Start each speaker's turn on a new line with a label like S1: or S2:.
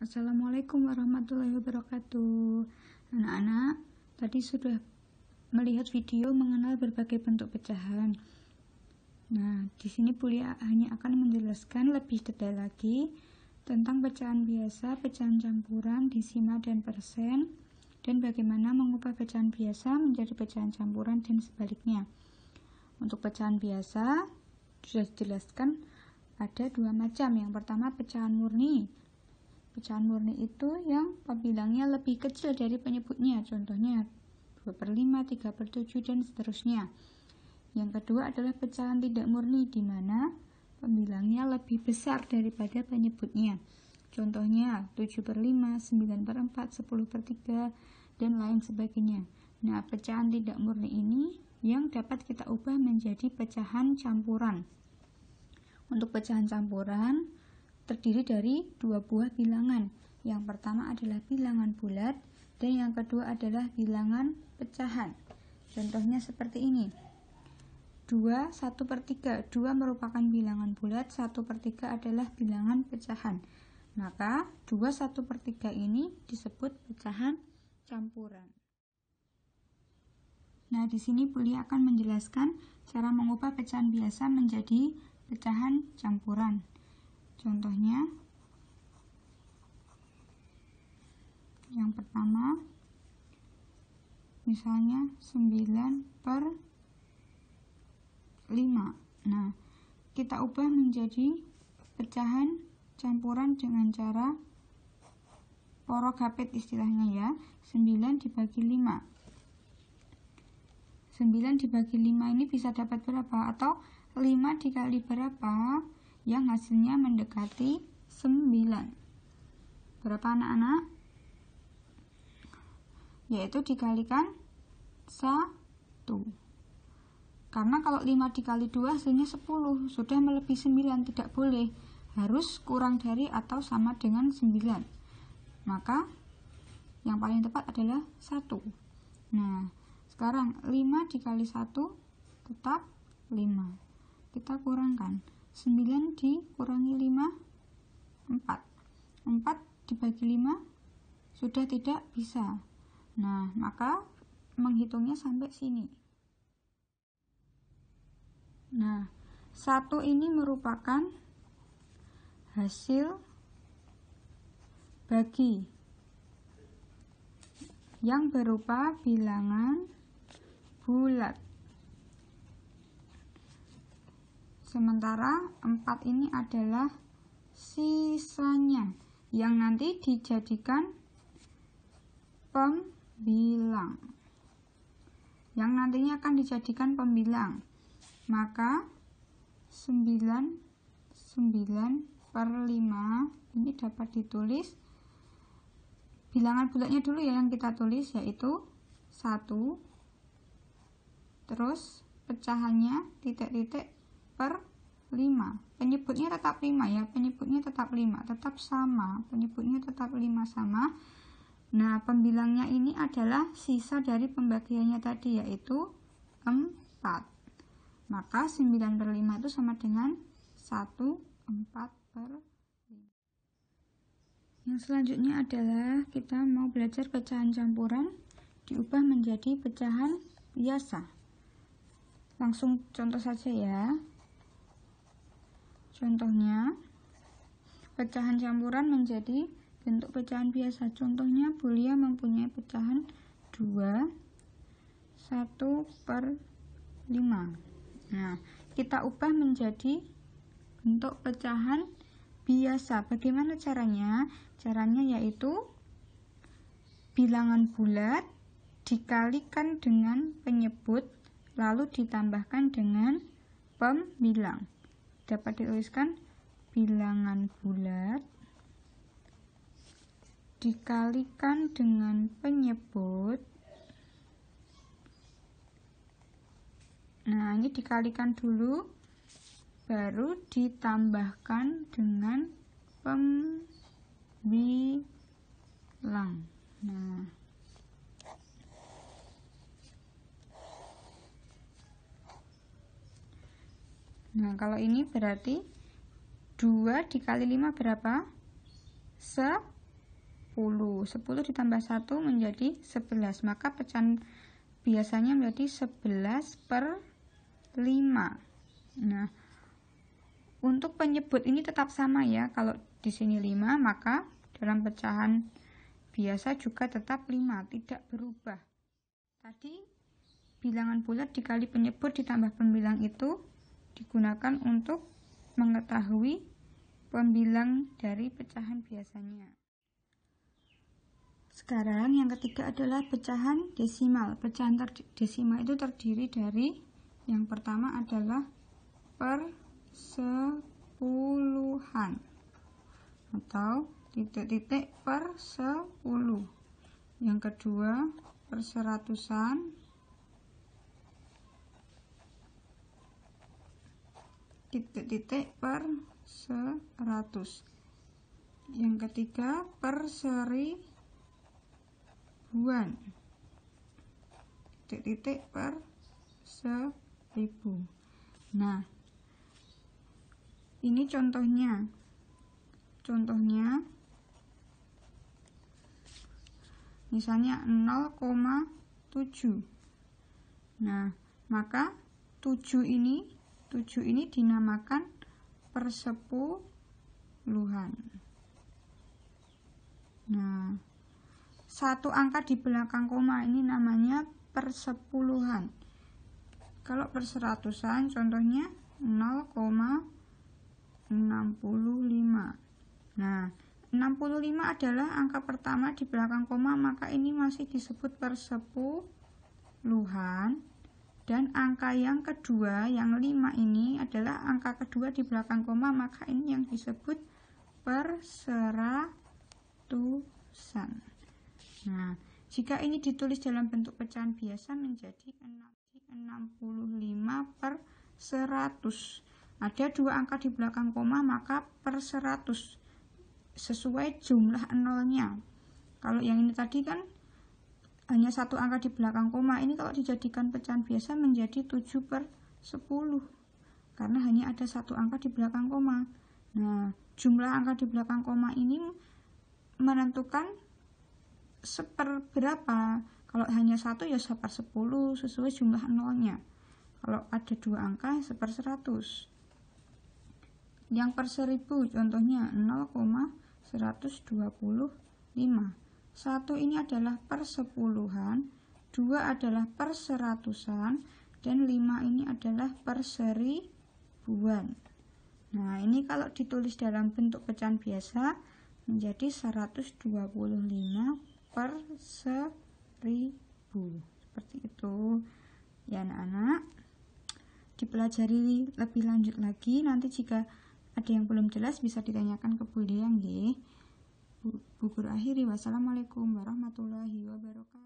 S1: Assalamualaikum warahmatullahi wabarakatuh. Anak-anak, tadi sudah melihat video mengenal berbagai bentuk pecahan. Nah, di sini Bulia hanya akan menjelaskan lebih detail lagi tentang pecahan biasa, pecahan campuran, desimal, dan persen, dan bagaimana mengubah pecahan biasa menjadi pecahan campuran dan sebaliknya. Untuk pecahan biasa, sudah dijelaskan ada dua macam. Yang pertama pecahan murni. Pecahan murni itu yang pembilangnya lebih kecil dari penyebutnya, contohnya 2/5, 3/7, dan seterusnya. Yang kedua adalah pecahan tidak murni, di mana pembilangnya lebih besar daripada penyebutnya, contohnya 7/5, 9/4, 10/3, dan lain sebagainya. Nah, pecahan tidak murni ini yang dapat kita ubah menjadi pecahan campuran. Untuk pecahan campuran terdiri dari dua buah bilangan. Yang pertama adalah bilangan bulat dan yang kedua adalah bilangan pecahan. Contohnya seperti ini. 2, 1/3. 2 merupakan bilangan bulat, 1/3 adalah bilangan pecahan. Maka 2 1/3 ini disebut pecahan campuran. Nah, di sini Bulia akan menjelaskan cara mengubah pecahan biasa menjadi pecahan campuran. Contohnya, yang pertama, misalnya 9/5. Nah, kita ubah menjadi pecahan campuran dengan cara porogapit istilahnya ya. 9 dibagi 5. 9 dibagi 5 ini bisa dapat berapa? Atau 5 dikali berapa? Yang hasilnya mendekati 9. Berapa anak-anak? Yaitu dikalikan 1. Karena kalau 5 dikali 2 hasilnya 10. Sudah melebihi 9, tidak boleh. Harus kurang dari atau sama dengan 9. Maka yang paling tepat adalah 1. Nah, sekarang 5 dikali 1 tetap 5. Kita kurangkan. 9 dikurangi 5, 4. 4 dibagi 5 sudah tidak bisa. Nah, maka menghitungnya sampai sini. Nah, 1 ini merupakan hasil bagi yang berupa bilangan bulat. Sementara 4 ini adalah sisanya yang nanti dijadikan pembilang. Yang nantinya akan dijadikan pembilang. Maka 9/5 ini dapat ditulis. Bilangan bulatnya dulu ya yang kita tulis, yaitu 1. Terus pecahannya titik-titik per 5. Penyebutnya tetap 5 ya, penyebutnya tetap 5, tetap sama, penyebutnya tetap 5 sama. Nah, pembilangnya ini adalah sisa dari pembagiannya tadi, yaitu 4. Maka 9/5 itu sama dengan 1/4/5. Yang selanjutnya adalah kita mau belajar pecahan campuran diubah menjadi pecahan biasa. Langsung contoh saja ya. Contohnya, pecahan campuran menjadi bentuk pecahan biasa. Contohnya, Bulia mempunyai pecahan 2, 1/5. Nah, kita ubah menjadi bentuk pecahan biasa. Bagaimana caranya? Caranya yaitu bilangan bulat dikalikan dengan penyebut, lalu ditambahkan dengan pembilang. Dapat dituliskan bilangan bulat dikalikan dengan penyebut. Nah, ini dikalikan dulu, baru ditambahkan dengan pembilang. Nah, kalau ini berarti 2 dikali 5 berapa? 10. 10 ditambah 1 menjadi 11, maka pecahan biasanya menjadi 11/5. Nah, untuk penyebut ini tetap sama ya. Kalau di sini 5, maka dalam pecahan biasa juga tetap 5, tidak berubah. Tadi bilangan bulat dikali penyebut ditambah pembilang itu digunakan untuk mengetahui pembilang dari pecahan biasanya. Sekarang yang ketiga adalah pecahan desimal. Pecahan desimal itu terdiri dari yang pertama adalah persepuluhan atau titik-titik per 10. Yang kedua perseratusan, titik-titik per 100. Yang ketiga perseribuan, titik-titik per 1000. Nah, ini contohnya misalnya 0,7. Nah, maka 7 ini dinamakan persepuluhan. Nah, satu angka di belakang koma ini namanya persepuluhan. Kalau perseratusan contohnya 0,65. Nah, 65 adalah angka pertama di belakang koma, maka ini masih disebut persepuluhan. Dan angka yang kedua, yang 5 ini adalah angka kedua di belakang koma, maka ini yang disebut perseratusan. Nah, jika ini ditulis dalam bentuk pecahan biasa menjadi 65/100. Ada dua angka di belakang koma, maka per 100 sesuai jumlah nolnya. Kalau yang ini tadi kan hanya satu angka di belakang koma, ini kalau dijadikan pecahan biasa menjadi 7/10 karena hanya ada satu angka di belakang koma. Nah, jumlah angka di belakang koma ini menentukan seperberapa. Kalau hanya satu ya 1/10 sesuai jumlah nolnya. Kalau ada dua angka 1/100. Yang per 1000 contohnya 0,125. 1 ini adalah persepuluhan, 2 adalah perseratusan, dan 5 ini adalah perseribuan. Nah, ini kalau ditulis dalam bentuk pecahan biasa menjadi 125/1000. Seperti itu ya anak-anak. Dipelajari lebih lanjut lagi, nanti jika ada yang belum jelas bisa ditanyakan ke Bu Liang nggih. Bu Guru akhiri, wassalamualaikum warahmatullahi wabarakatuh.